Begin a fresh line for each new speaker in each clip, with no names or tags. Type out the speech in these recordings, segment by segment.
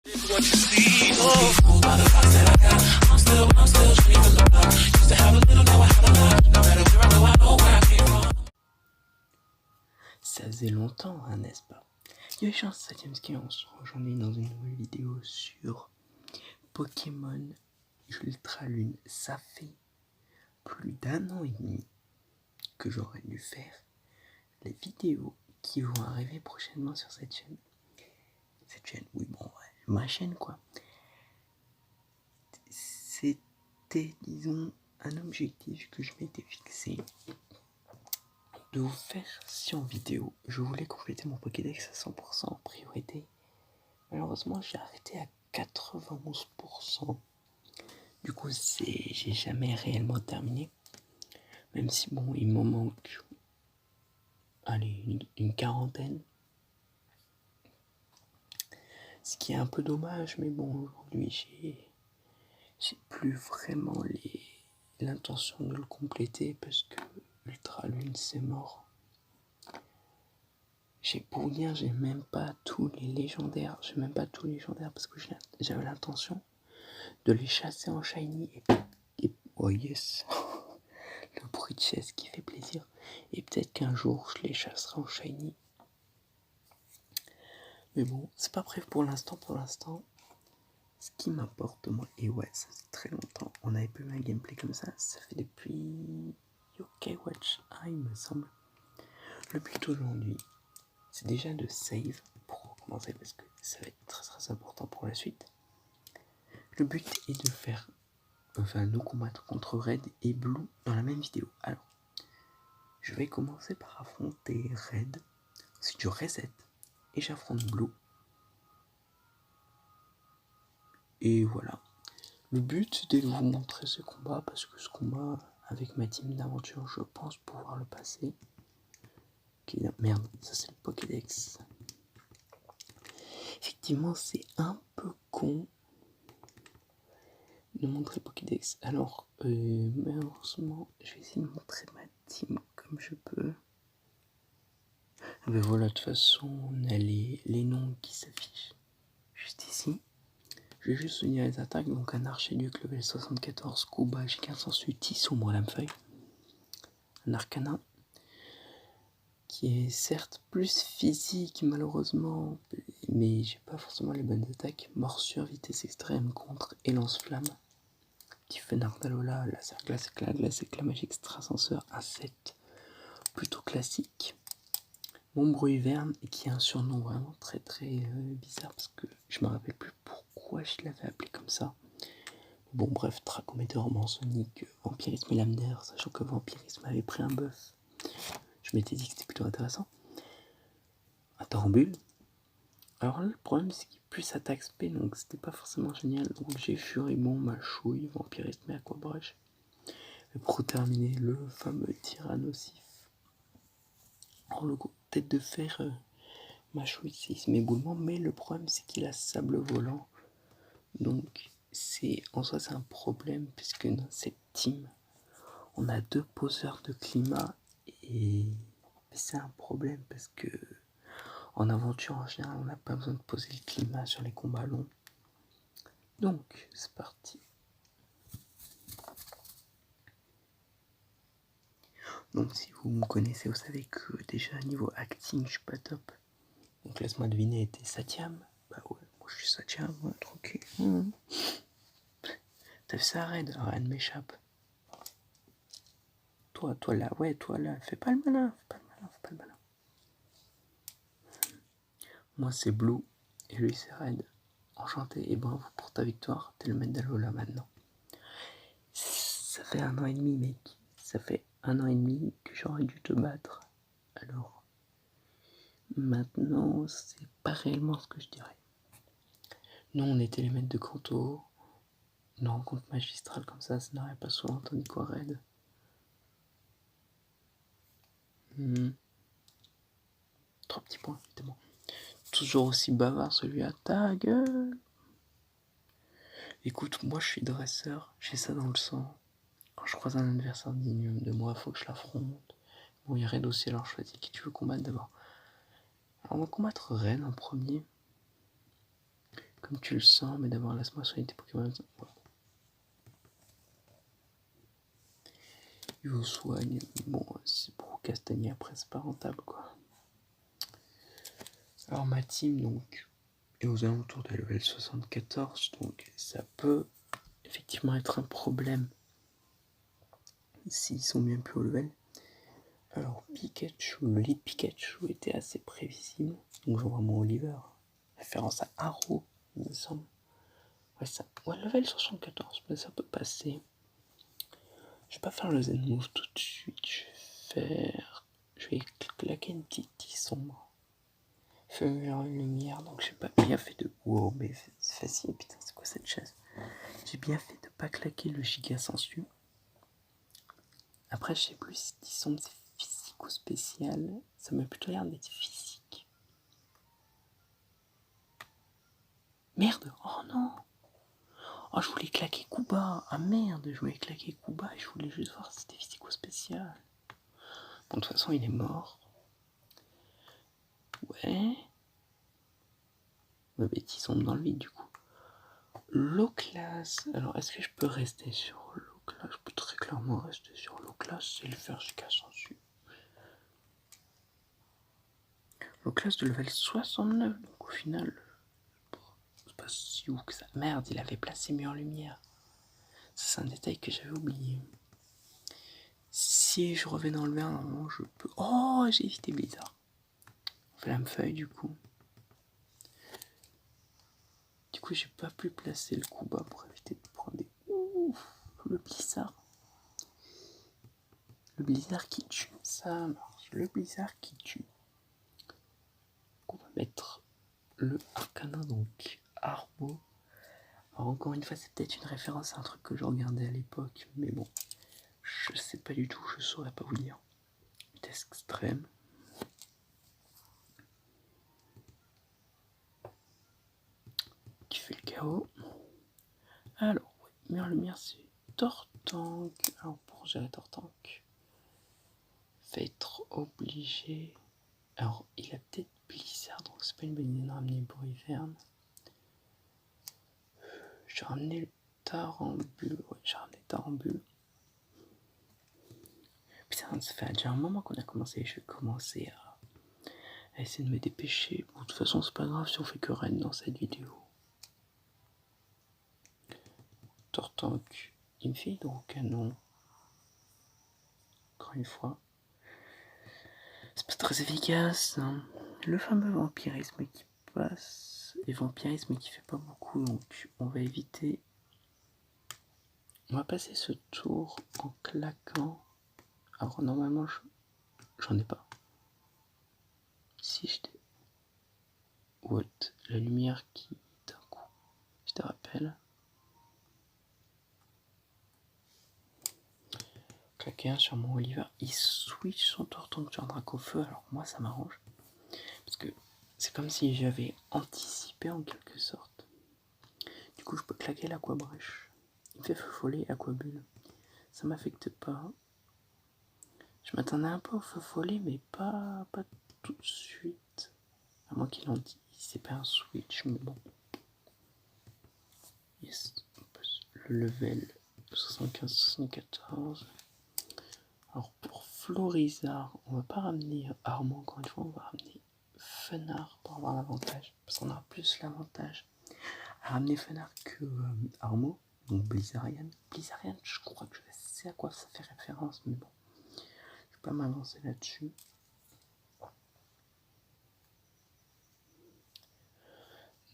Ça faisait longtemps, hein, n'est-ce pas? Yo, je suis 7ème ski, on se retrouve aujourd'hui dans une nouvelle vidéo sur Pokémon Ultra Lune. Ça fait plus d'1 an et demi que j'aurais dû faire les vidéos qui vont arriver prochainement sur cette chaîne. Oui, bon, ouais, ma chaîne, quoi. C'était, disons, un objectif que je m'étais fixé de vous faire si en vidéo. Je voulais compléter mon Pokédex à 100% en priorité. Malheureusement, j'ai arrêté à 91%. Du coup, j'ai jamais réellement terminé. Même si, bon, il m'en manque, allez, une quarantaine. Ce qui est un peu dommage, mais bon, aujourd'hui, j'ai plus vraiment l'intention de le compléter parce que Ultra Lune, c'est mort. Pour dire, j'ai même pas tous les légendaires. Parce que j'avais l'intention de les chasser en shiny. Oh yes, le bruit de chaise qui fait plaisir. Et peut-être qu'un jour je les chasserai en shiny. Mais bon, c'est pas prêt pour l'instant. Ce qui m'importe moi, et ouais, ça fait très longtemps. On avait plus un gameplay comme ça. Ça fait depuis Yokai Watch Eye, me semble. Le but aujourd'hui, c'est déjà de save pour recommencer parce que ça va être très très important pour la suite. Le but est de combattre contre Red et Blue dans la même vidéo. Alors, je vais commencer par affronter Red, ensuite je reset et j'affronte Blue. Et voilà. Le but c'était de vous montrer ce combat parce que ce combat avec ma team d'aventure, je pense pouvoir le passer. Ok, merde, ça c'est le Pokédex. Effectivement, c'est un peu con de montrer le Pokédex. Alors, malheureusement, je vais essayer de montrer ma team comme je peux. Mais voilà, de toute façon, on a les noms qui s'affichent juste ici. Je vais juste souligner les attaques. Donc, un Archiduc level 74, Kuba, G15 ensuite, Tissot, moi la feuille. Un Arcanin qui est certes plus physique, malheureusement, mais j'ai pas forcément les bonnes attaques. Morsure, vitesse extrême, contre et lance-flamme. Qui fait Nardalola, laser glace, éclat glace, éclat magique, extrasenseur, un set plutôt classique. Mon bruit verne, qui a un surnom vraiment très très bizarre parce que je me rappelle plus pourquoi je l'avais appelé comme ça. Bon bref, Trachomédor, Mansonic, Vampirisme et Lame d'air, sachant que Vampirisme avait pris un buff. Je m'étais dit que c'était plutôt intéressant. Un Torambule. Alors là le problème c'est qu'il plus attaque spé, donc c'était pas forcément génial. Donc j'ai Furibon, Machouille, Vampirisme et Aquabrèche. Et pour terminer, le fameux Tyrannosif. Alors le coup, tête de fer, Machouille c'est éboulement, mais le problème c'est qu'il a sable volant. Donc en soi c'est un problème puisque dans cette team on a 2 poseurs de climat et c'est un problème parce que en aventure en général on n'a pas besoin de poser le climat sur les combats longs. Donc c'est parti. Donc si vous me connaissez, vous savez que déjà niveau acting je suis pas top. Donc laisse-moi deviner, t'es Satyam? Bah ouais, moi je suis Satyam, ouais, tranquille. T'as fait ça Red? Red m'échappe. Toi là, fais pas le malin. Moi c'est Blue et lui c'est Red. Enchanté et bravo pour ta victoire, t'es le maître d'Alola maintenant. Ça fait 1 an et demi mec, ça fait 1 an et demi que j'aurais dû te battre. Alors, maintenant c'est pas réellement ce que je dirais. Nous on était les maîtres de Kanto, une rencontre magistrale comme ça n'arrive pas souvent, tandis quoi Red. 3 petits points évidemment. Toujours aussi bavard celui-là, ta gueule. Écoute, moi je suis dresseur, j'ai ça dans le sang. Quand je croise un adversaire digne de moi, faut que je l'affronte. Bon, il y a Red aussi, alors choisis qui tu veux combattre d'abord. Alors on va combattre Red en premier. comme tu le sens, mais d'avoir la soigner tes Pokémon. Voilà. Il vous soigne. Bon, c'est pour castagner après, c'est pas rentable quoi. Alors ma team donc est aux alentours de level 74, donc ça peut effectivement être un problème s'ils sont bien plus haut level. Alors Pikachu, le lead Pikachu était assez prévisible, donc j'envoie mon Oliver, référence à Haro, il me semble. Ouais, level 74, mais ça peut passer. Je vais pas faire le Zen Move tout de suite, je vais claquer une petite sombre. Feu vers une lumière, donc j'ai pas bien fait de... Wow, mais c'est facile, putain, c'est quoi cette chaise? J'ai bien fait de pas claquer le giga sensu. Après, je sais plus si sombre c'est physique ou spécial, ça m'a plutôt l'air d'être physique. Merde, oh non! Oh, je voulais claquer Kuba. Ah merde, je voulais claquer Kuba et je voulais juste voir si c'était physique ou spécial. Bon, de toute façon, il est mort. Ouais. Ma bêtise tombe dans le vide, du coup. Low class. Alors, est-ce que je peux rester sur low class? Je peux très clairement rester sur low class et le faire jusqu'à sensu. Low class de level 69. Donc, au final, c'est pas si ouf que ça. Merde, il avait placé mieux en lumière. C'est un détail que j'avais oublié. Si je revenais dans le vert, normalement, je peux... Oh, j'ai évité Blizzard. Flammefeuille, du coup. Du coup, j'ai pas pu placer le coup bas pour éviter de prendre des... Ouf, le blizzard. Le blizzard qui tue. Ça marche. Le blizzard qui tue. Donc, on va mettre le arcana, donc Arbo. Alors, encore une fois, c'est peut-être une référence à un truc que je regardais à l'époque. Mais bon, je sais pas du tout. Je saurais pas vous dire. Vitesse extrême. Qui fait le chaos. Alors, ouais, meilleure lumière, c'est Tortank. Alors, pour gérer Tortank, va être obligé. Alors, il a peut-être Blizzard, donc c'est pas une bonne idée de ramener Bruyverne. J'ai ramené le Tarambule. Ouais, j'ai ramené Tarambule. Putain, ça fait déjà un moment qu'on a commencé. Je vais commencer à essayer de me dépêcher. Bon, de toute façon, c'est pas grave si on fait que Rennes dans cette vidéo. Tortank, il me fait hydrocanon. Encore une fois. C'est pas très efficace. Hein. Le fameux vampirisme qui passe. Et vampirisme qui fait pas beaucoup, donc on va éviter. On va passer ce tour en claquant. Alors normalement j'en ai pas. Si je t'ai... What? La lumière qui d'un coup. Je te rappelle. Claquer un sur mon Oliver. Il switch son Tortank sur Dracofeu. Alors moi ça m'arrange. Parce que c'est comme si j'avais anticipé en quelque sorte. Du coup je peux claquer l'Aquabrèche. Il me fait feu follet et Aquabulle. Ça m'affecte pas. Je m'attendais un peu au feu follet, mais pas tout de suite. À moins qu'il en dise, c'est pas un switch, mais bon. Yes, le level 75-74. Alors pour Florizard, on va pas ramener Armand encore une fois, on va ramener Fenard pour avoir l'avantage. Parce qu'on aura plus l'avantage à ramener Fenard que Armand, donc Blizzarian. Blizzarian, je crois que je sais à quoi ça fait référence, mais bon. Je vais pas m'avancer là-dessus.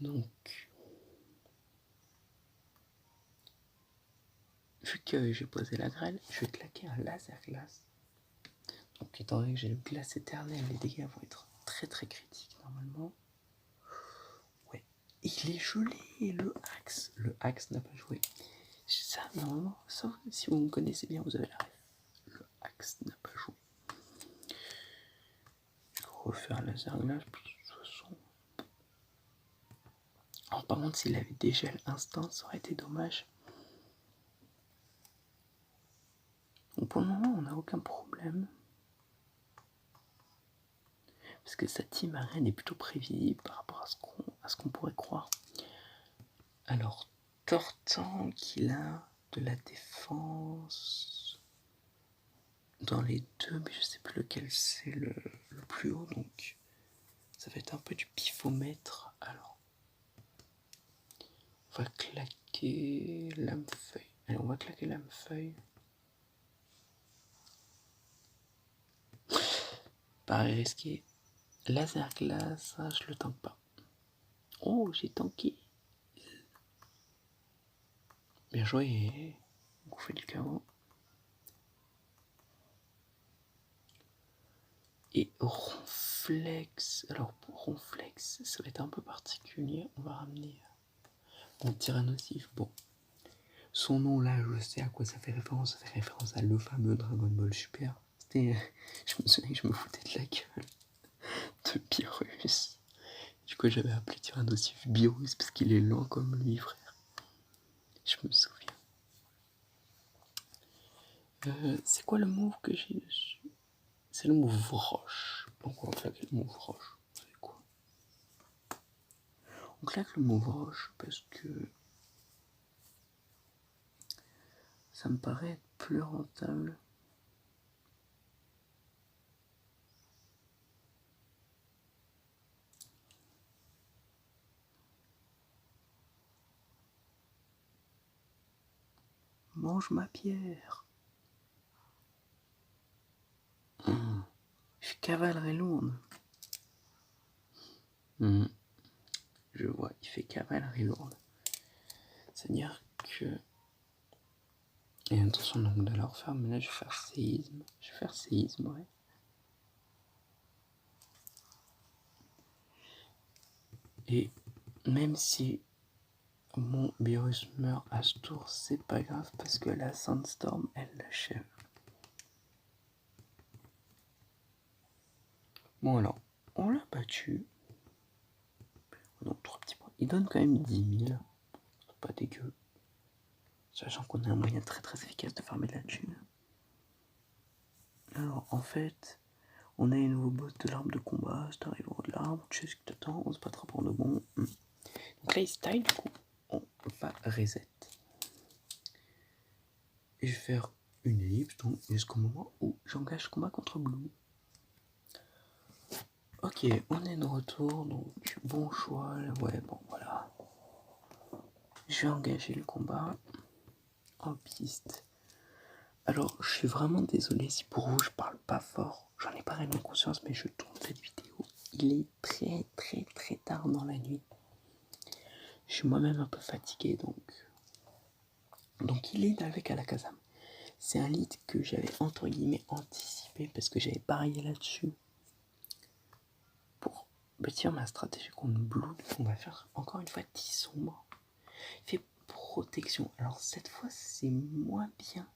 Donc, vu que j'ai posé la grêle, je vais claquer un laser glace. Donc, étant donné que j'ai le glace éternel, les dégâts vont être très très critiques normalement. Ouais, il est gelé, le axe. Le axe n'a pas joué. Ça, normalement, sauf si vous me connaissez bien, vous avez la ref. Le axe n'a pas joué. Je vais refaire laser glace, puis de toute façon. Alors, par contre, s'il avait dégel instant, ça aurait été dommage. Donc, pour le moment, on n'a aucun problème. Parce que sa team arène est plutôt prévisible par rapport à ce qu'on pourrait croire. Alors, Tortan qu'il a de la défense dans les deux, mais je sais plus lequel c'est le plus haut, donc ça va être un peu du pifomètre. Alors, on va claquer lame-feuille. Allez, on va claquer lame-feuille. Pareil risqué. Laser glace, ça je le tank pas. Oh, j'ai tanké. Bien joué. On fait du chaos. Et Ronflex. Alors pour Ronflex, ça va être un peu particulier. On va ramener mon Tyrannosif. Bon. Son nom là, je sais à quoi ça fait référence. Ça fait référence à le fameux Dragon Ball Super. C'était. Je me souviens que je me foutais de la gueule de Beerus. Du coup, j'avais appelé Tyrannosif Beerus parce qu'il est lent comme lui, frère. Je me souviens. C'est quoi le move que j'ai dessus? C'est le move roche. Donc on va claquer le move roche. Vous savez quoi? On claque le move roche parce que ça me paraît être plus rentable. Mange ma pierre. Je cavalerie lourde. Je vois, il fait cavalerie lourde. C'est-à-dire que. Et attention donc de la refaire, mais là je vais faire séisme. Je vais faire séisme, ouais. Et même si mon Beerus meurt à ce tour, c'est pas grave parce que la Sandstorm, elle l'achève. Bon alors, on l'a battu. Donc 3 petits points. Il donne quand même 10 000. C'est pas dégueu. Sachant qu'on a un moyen très très efficace de farmer de la thune. Alors en fait, on a un nouveau boss de l'arbre de combat. C'est arrivé au de l'arbre. Tu sais ce que t'attends. On se battra pour de bon. Donc là il se taille du coup. On va reset. Et je vais faire une ellipse donc jusqu'au moment où j'engage combat contre Blue. Ok, on est de retour, donc bon choix, ouais bon voilà. Je vais engager le combat en piste. Alors je suis vraiment désolé si pour vous je parle pas fort, j'en ai pas réellement conscience mais je tourne cette vidéo. Il est très très très tard dans la nuit. Je suis moi-même un peu fatigué donc il est avec Alakazam. C'est un lead que j'avais entre guillemets anticipé parce que j'avais parié là-dessus. Pour bâtir ma stratégie contre Blue, on va faire encore une fois Tissombre. Il fait protection. Alors cette fois c'est moins bien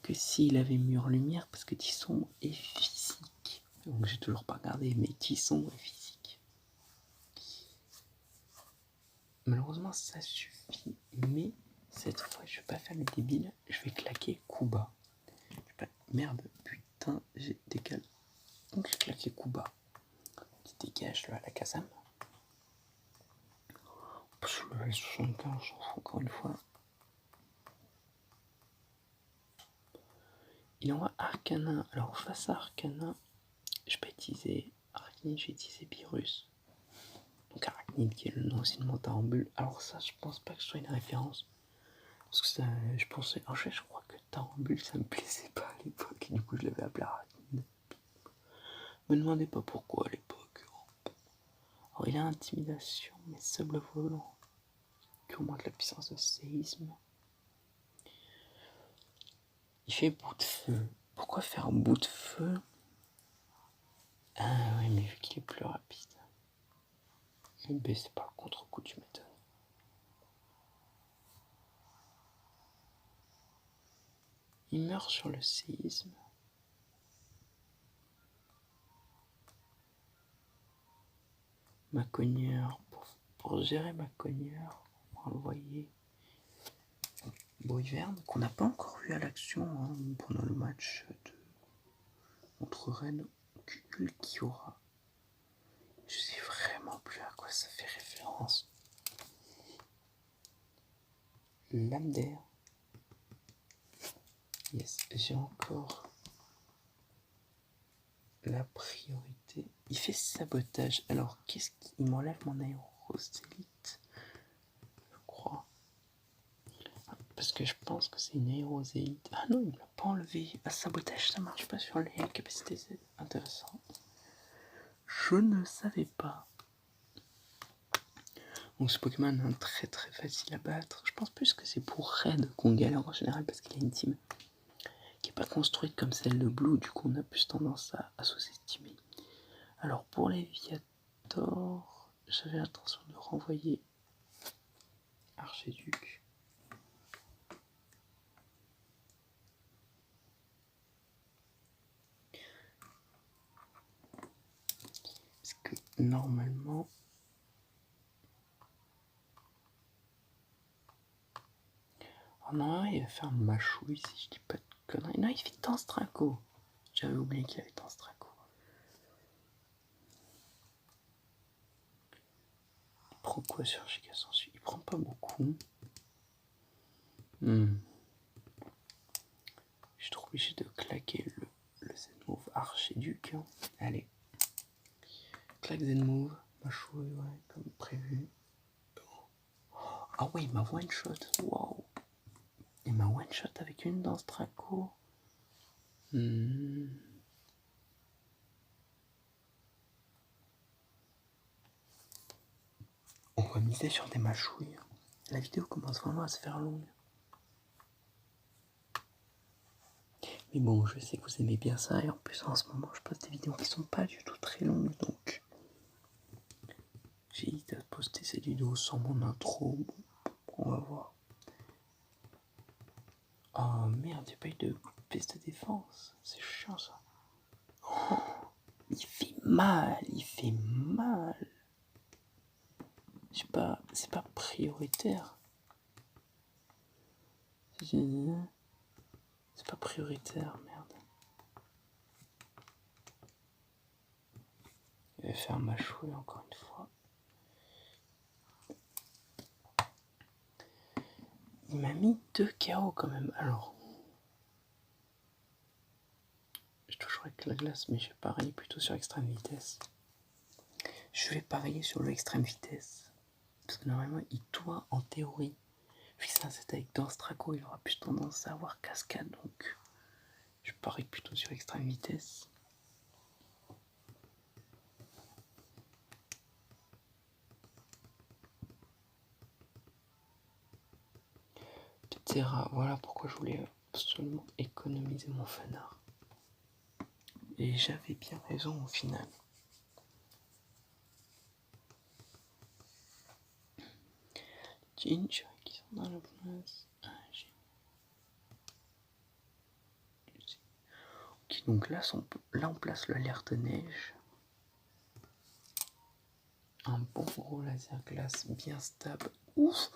que s'il avait Mur Lumière parce que Tissombre est physique. Donc j'ai toujours pas regardé, mais Tissombre est physique. Malheureusement ça suffit, mais cette fois je vais pas faire le débile, je vais claquer Kuba. Merde, putain, j'ai décalé. Donc j'ai claqué Kuba. Qui dégage le Alakazam. Je le laisse 75, j'en fous encore une fois. Il envoie Arcanin. Alors face à Arcanin, je vais utiliser Arachnid, je vais utiliser Beerus. Donc Arachnid qui est le nom aussi de mon Tarambule. Alors ça, je pense pas que ce soit une référence. Parce que ça, je pensais, en fait, je crois que Tarambule, ça me plaisait pas à l'époque. Du coup, je l'avais appelé Arachnid. Me demandez pas pourquoi à l'époque. Alors il a intimidation, mais sable volant, qui augmente la puissance de séisme. Il fait bout de feu. Pourquoi faire un bout de feu? Ah ouais, mais vu qu'il est plus rapide. Il baisse par le contre-coup, tu m'étonnes. Il meurt sur le séisme. Ma cogneur, pour gérer ma cogneur, on va envoyer Boyverne, qu'on n'a pas encore vu à l'action pendant le match contre Rennes, qui aura. Je sais vraiment plus à quoi ça fait référence. lame d'air. Yes, j'ai encore la priorité. Il fait sabotage. Alors, qu'est-ce qu'il m'enlève mon aérosélite, je crois. Parce que je pense que c'est une aérosélite. Ah non, il ne l'a pas enlevé. Ah, sabotage, ça marche pas sur les capacités. C'est intéressant. Je ne savais pas. Donc ce Pokémon est très très facile à battre. Je pense plus que c'est pour Red qu'on galère en général parce qu'il a une team qui n'est pas construite comme celle de Blue. Du coup on a plus tendance à sous-estimer. Alors pour les Viator, j'avais l'intention de renvoyer Archiduc. Parce que normalement... Oh non, il va faire Machouille si je dis pas de conneries. Non, il fait Tanstraco. J'avais oublié qu'il y avait Tanstraco. Il prend quoi sur Gigasensu? Il prend pas beaucoup. Je suis trop obligé de claquer le Z-Move Archiduc. Hein. Allez. Claque Z-Move. Machouille, ouais, comme prévu. Ah ouais, il m'a one-shot. Waouh. Il m'a one-shot avec une danse Draco. On va miser sur des machouilles. La vidéo commence vraiment à se faire longue. Mais bon, je sais que vous aimez bien ça. Et en plus, en ce moment, je poste des vidéos qui sont pas du tout très longues. Donc, j'ai hésité à poster cette vidéo sans mon intro. Bon, on va voir. Oh merde, j'ai pas eu de piste de défense. C'est chiant ça. Oh, il fait mal, il fait mal. C'est pas prioritaire. C'est pas prioritaire, merde. Je vais faire ma chouille encore une fois. Il m'a mis 2 KO quand même. Alors, je toucherai avec la glace, mais je vais parier plutôt sur extrême vitesse. Je vais parier sur le extrême vitesse. Parce que normalement, il doit, en théorie, puis ça c'est avec Danse Draco, il aura plus tendance à avoir cascade. Donc, je parie plutôt sur extrême vitesse. Terra, voilà pourquoi je voulais absolument économiser mon fanard. Et j'avais bien raison au final. Ginger qui sont dans la place. Ok, donc là, on place l'alerte neige. Un bon gros laser glace bien stable. Ouf!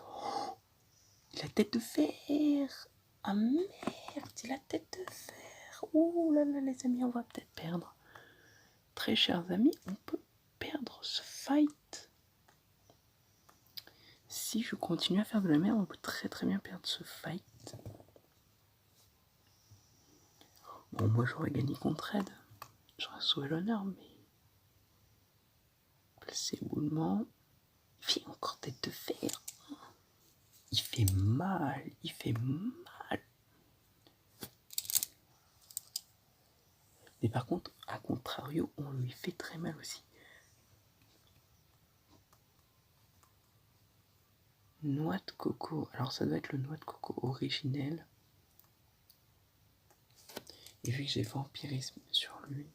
Il a tête de fer! Ah merde, il a tête de fer! Ouh là là, les amis, on va peut-être perdre. Très chers amis, on peut perdre ce fight. Si je continue à faire de la merde, on peut très très bien perdre ce fight. Bon, moi j'aurais gagné contre Red. J'aurais sauvé l'honneur, mais... Placé éboulement. Il fait encore tête de fer. Il fait mal, il fait mal. Mais par contre, à contrario, on lui fait très mal aussi. Noix de coco. Alors ça doit être le noix de coco originel. Et vu que j'ai vampirisme sur lui,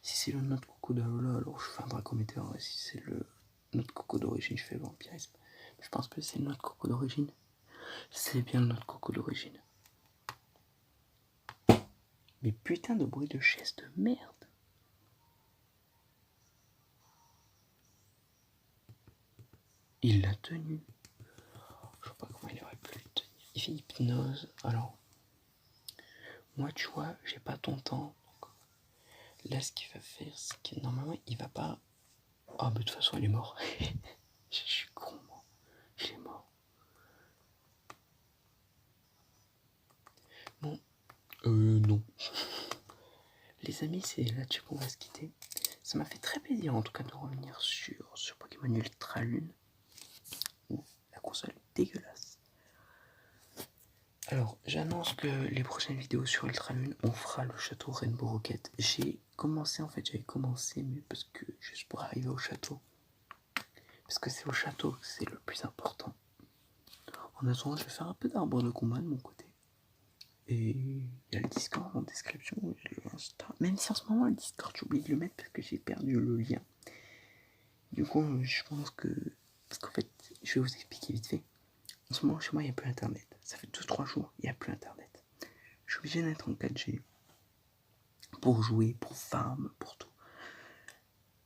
si c'est le noix de coco d'Alola, alors je fais un dracométéore. Et si c'est le noix de coco d'origine, je fais vampirisme. Je pense que c'est le noix de coco d'origine. C'est bien le noix de coco d'origine. Mais putain de bruit de chaise de merde. Il l'a tenu. Je sais pas comment il aurait pu le tenir. Il fait hypnose. Alors, moi, tu vois, j'ai pas ton temps. Donc, là, ce qu'il va faire, c'est que normalement, il va pas. Oh, mais de toute façon, il est mort. Je suis con, moi. Il est mort. les amis, c'est là-dessus qu'on va se quitter. Ça m'a fait très plaisir en tout cas de revenir sur Pokémon Ultra Lune. La console est dégueulasse. Alors, j'annonce que les prochaines vidéos sur Ultra Lune, on fera le château Rainbow Rocket. J'avais commencé, mais parce que juste pour arriver au château. Parce que c'est au château que c'est le plus important. En attendant, je vais faire un peu d'arbre de combat de mon côté. Et il y a le Discord en description, et le Insta. Même si en ce moment, le Discord, j'ai oublié de le mettre parce que j'ai perdu le lien. Du coup, je pense que... Parce qu'en fait, je vais vous expliquer vite fait. En ce moment, chez moi, il n'y a plus internet. Ça fait 2-3 jours, il n'y a plus internet. Je suis obligé d'être en 4G. Pour jouer, pour farm, pour tout.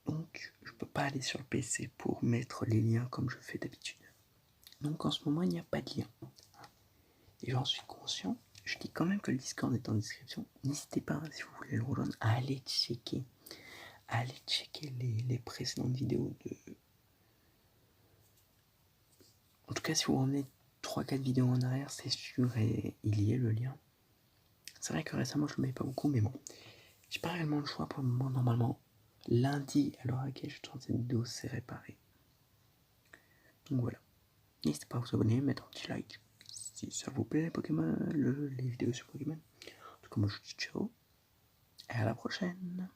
Donc, je peux pas aller sur le PC pour mettre les liens comme je fais d'habitude. Donc, en ce moment, il n'y a pas de lien. Et j'en suis conscient. Je dis quand même que le Discord est en description. N'hésitez pas, si vous voulez le rejoindre, à aller checker. Les précédentes vidéos de... En tout cas, si vous revenez 3-4 vidéos en arrière, c'est sûr, et il y est le lien. C'est vrai que récemment, je ne le mets pas beaucoup, mais bon. J'ai pas réellement le choix pour le moment. Normalement, lundi, à l'heure à laquelle je tourne cette vidéo, c'est réparé. Donc voilà. N'hésitez pas à vous abonner, mettre un petit like si ça vous plaît les Pokémon, les vidéos sur Pokémon. En tout cas, moi je vous dis ciao et à la prochaine.